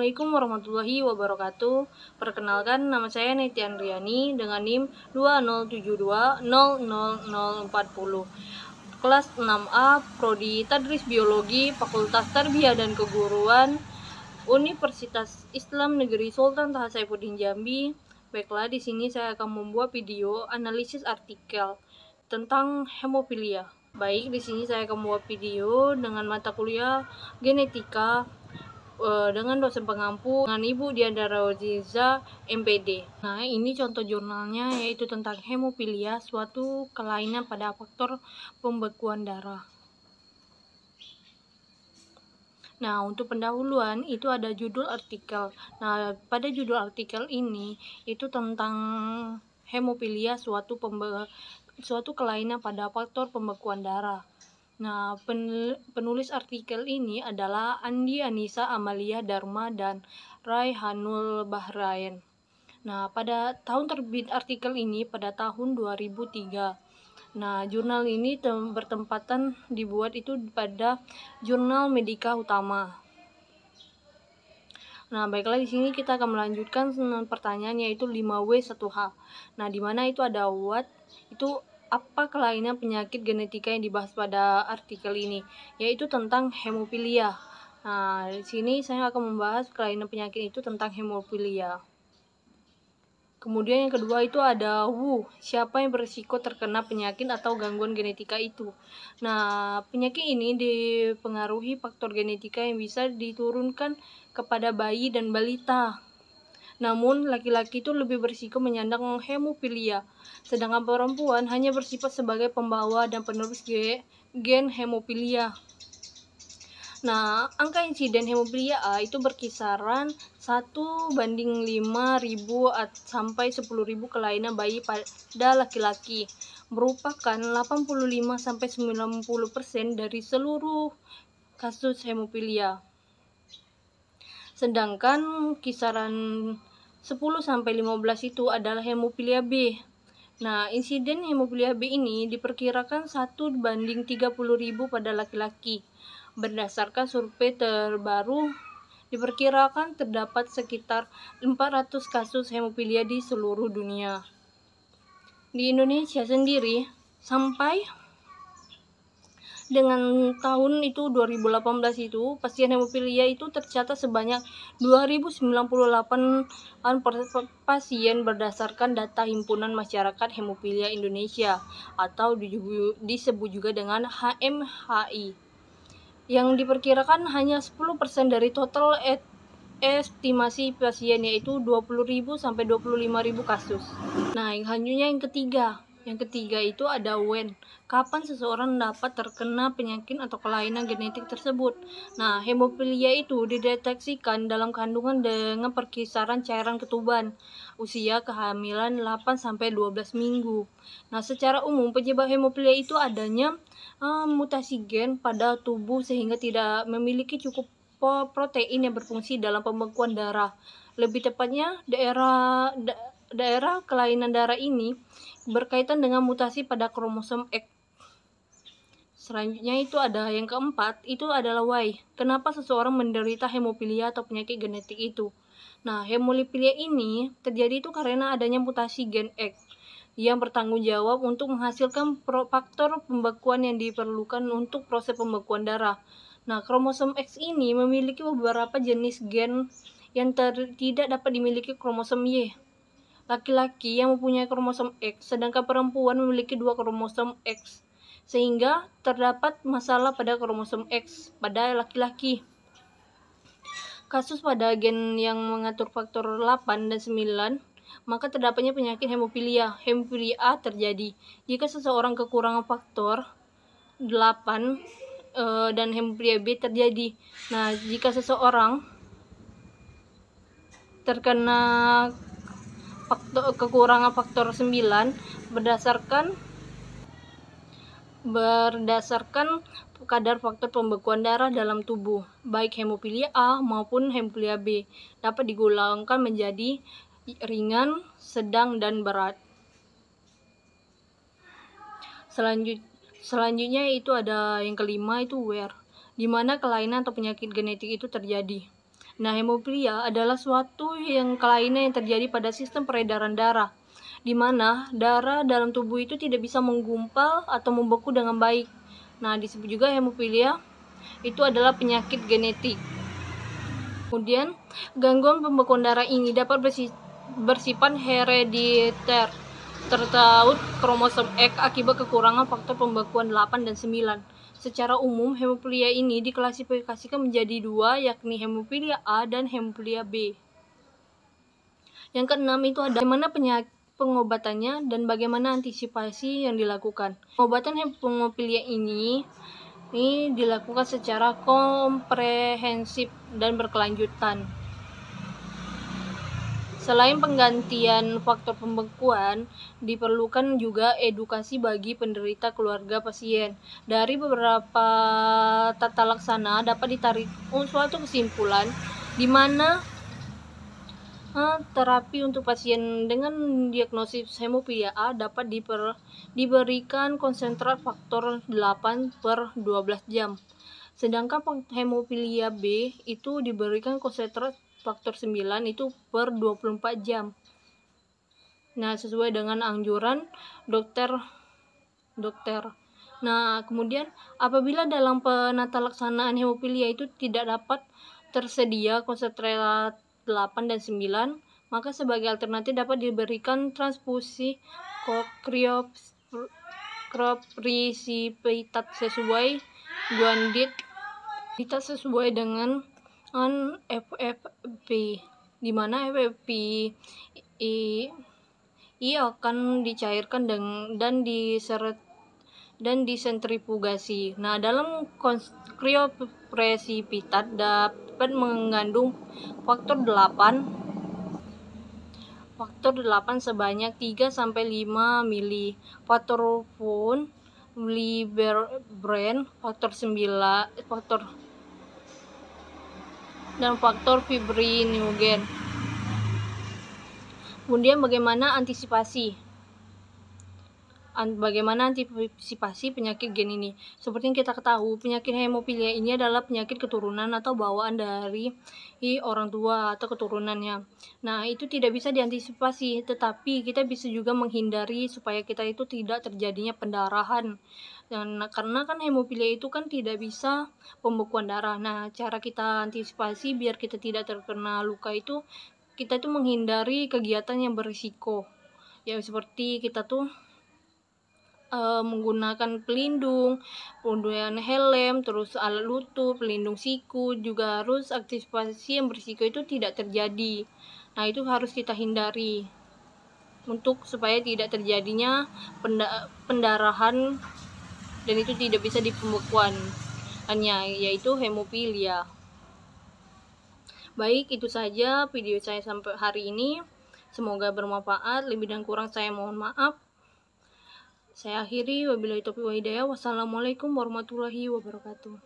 Assalamualaikum warahmatullahi wabarakatuh. Perkenalkan, nama saya Neti Andriani dengan NIM 2072000040. Kelas 6A, Prodi Tadris Biologi, Fakultas Tarbiyah dan Keguruan, Universitas Islam Negeri Sultan Taha Saifuddin Jambi. Baiklah, di sini saya akan membuat video analisis artikel tentang hemofilia. Baik, di sini saya akan membuat video dengan mata kuliah genetika dengan dosen pengampu dengan Ibu Diandra Waziza, MPD. Nah, ini contoh jurnalnya, yaitu tentang hemofilia, suatu kelainan pada faktor pembekuan darah. Nah, untuk pendahuluan itu ada judul artikel. Nah, pada judul artikel ini itu tentang hemofilia, suatu kelainan pada faktor pembekuan darah. Nah, penulis artikel ini adalah Andi Anissa Amalia Dharma dan Raihanul Bahrain. Nah, pada tahun terbit artikel ini pada tahun 2003. Nah, jurnal ini bertempatan dibuat itu pada Jurnal Medika Utama. Nah, baiklah, di sini kita akan melanjutkan pertanyaan, yaitu 5W1H. Nah, di mana itu ada what, itu apa kelainan penyakit genetika yang dibahas pada artikel ini, yaitu tentang hemofilia. Nah, di sini saya akan membahas kelainan penyakit itu tentang hemofilia. Kemudian yang kedua itu ada WHO, siapa yang berisiko terkena penyakit atau gangguan genetika itu. Nah, penyakit ini dipengaruhi faktor genetika yang bisa diturunkan kepada bayi dan balita. Namun, laki-laki itu lebih berisiko menyandang hemofilia, sedangkan perempuan hanya bersifat sebagai pembawa dan penerus gen hemofilia. Nah, angka insiden hemofilia A itu berkisaran 1:5.000 sampai 10.000 kelainan bayi pada laki-laki, merupakan 85-90% dari seluruh kasus hemofilia. Sedangkan kisaran 10-15 itu adalah hemofilia B. Nah, insiden hemofilia B ini diperkirakan 1:30.000 pada laki-laki. Berdasarkan survei terbaru, diperkirakan terdapat sekitar 400 kasus hemofilia di seluruh dunia. Di Indonesia sendiri, sampai dengan tahun itu 2018 itu pasien hemofilia itu tercatat sebanyak 2098 pasien berdasarkan data Himpunan Masyarakat Hemofilia Indonesia atau disebut juga dengan HMHI, yang diperkirakan hanya 10% dari total estimasi pasien, yaitu 20.000 sampai 25.000 kasus. Nah, yang ketiga itu ada when, kapan seseorang dapat terkena penyakit atau kelainan genetik tersebut. Nah, hemofilia itu dideteksikan dalam kandungan dengan perkisaran cairan ketuban, usia kehamilan 8-12 minggu. Nah, secara umum penyebab hemofilia itu adanya mutasi gen pada tubuh sehingga tidak memiliki cukup protein yang berfungsi dalam pembekuan darah. Lebih tepatnya, daerah kelainan darah ini berkaitan dengan mutasi pada kromosom X. Selanjutnya itu ada yang keempat, itu adalah why. Kenapa seseorang menderita hemofilia atau penyakit genetik itu? Nah, hemofilia ini terjadi itu karena adanya mutasi gen X yang bertanggung jawab untuk menghasilkan faktor pembekuan yang diperlukan untuk proses pembekuan darah. Nah, kromosom X ini memiliki beberapa jenis gen yang tidak dapat dimiliki kromosom Y. Laki-laki yang mempunyai kromosom X, sedangkan perempuan memiliki 2 kromosom X, sehingga terdapat masalah pada kromosom X pada laki-laki. Kasus pada gen yang mengatur faktor 8 dan 9, maka terdapatnya penyakit hemofilia. Hemofilia A terjadi jika seseorang kekurangan faktor 8 dan hemofilia B terjadi. Nah, jika seseorang terkena kekurangan faktor 9 berdasarkan kadar faktor pembekuan darah dalam tubuh, baik hemofilia A maupun hemofilia B dapat digolongkan menjadi ringan, sedang, dan berat. Selanjutnya itu ada yang kelima, itu where, di mana kelainan atau penyakit genetik itu terjadi. Nah, hemofilia adalah suatu kelainan yang terjadi pada sistem peredaran darah, di mana darah dalam tubuh itu tidak bisa menggumpal atau membeku dengan baik. Nah, disebut juga hemofilia itu adalah penyakit genetik. Kemudian, gangguan pembekuan darah ini dapat bersifat herediter, tertaut kromosom X akibat kekurangan faktor pembekuan 8 dan 9. Secara umum, hemofilia ini diklasifikasikan menjadi dua, yakni hemofilia A dan hemofilia B. Yang keenam itu ada bagaimana pengobatannya dan bagaimana antisipasi yang dilakukan. Pengobatan hemofilia ini dilakukan secara komprehensif dan berkelanjutan. Selain penggantian faktor pembekuan, diperlukan juga edukasi bagi penderita keluarga pasien. Dari beberapa tata laksana dapat ditarik suatu kesimpulan di mana terapi untuk pasien dengan diagnosis hemofilia A dapat diberikan konsentrat faktor 8/12 jam. Sedangkan hemofilia B itu diberikan konsentrat faktor 9 itu per 24 jam. Nah, sesuai dengan anjuran dokter. Nah, kemudian apabila dalam penata laksanaan hemofilia itu tidak dapat tersedia konsentrat 8 dan 9, maka sebagai alternatif dapat diberikan transfusi kriopresipitat sesuai guandit sesuai dengan FFP, di mana FFP akan dicairkan dan disentrifugasi. Nah, dalam kriopresipitat dapat mengandung faktor 8 sebanyak 3-5 mili, faktor von Willebrand faktor 9 dan faktor fibrinogen. Kemudian bagaimana antisipasi penyakit gen ini? Seperti yang kita ketahui, penyakit hemofilia ini adalah penyakit keturunan atau bawaan dari orang tua atau keturunannya. Nah, itu tidak bisa diantisipasi, tetapi kita bisa juga menghindari supaya kita itu tidak terjadinya pendarahan. Dan karena kan hemofilia itu kan tidak bisa pembekuan darah. Nah, cara kita antisipasi biar kita tidak terkena luka itu, kita tuh menghindari kegiatan yang berisiko. Ya, seperti kita tuh menggunakan pelindung, kemudian helm, terus alat lutut, pelindung siku, juga harus antisipasi yang berisiko itu tidak terjadi. Nah, itu harus kita hindari supaya tidak terjadinya pendarahan dan itu tidak bisa dipembekuan hanya yaitu hemofilia. Baik, itu saja video saya sampai hari ini. Semoga bermanfaat. Lebih dan kurang saya mohon maaf. Saya akhiri, wabillahi taufiq wal hidayah. Wassalamualaikum warahmatullahi wabarakatuh.